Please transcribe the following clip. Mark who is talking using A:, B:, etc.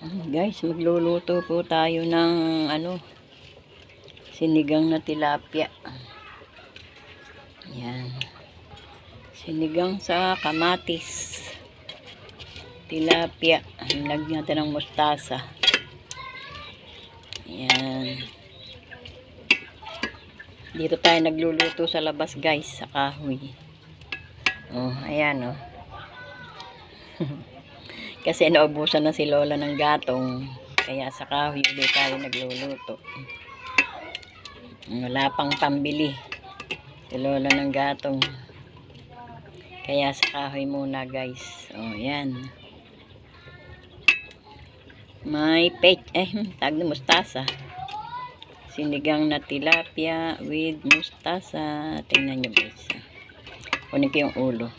A: Guys, magluluto po tayo ng sinigang na tilapia. Yan. Sinigang sa kamatis. Tilapia. Lagyan natin ng mustasa. Yan. Dito tayo nagluluto sa labas, guys, sa kahoy. Oh, ayan oh. Kasi naubusan na si Lola ng gatong. Kaya sa kahoy ulit tayo nagluluto. Wala pang pambili si Lola ng gatong. Kaya sa kahoy muna, guys. Oh, yan. May tag na mustasa. Sinigang na tilapia with mustasa. Tingnan nyo, guys. Kunin ko yung ulo.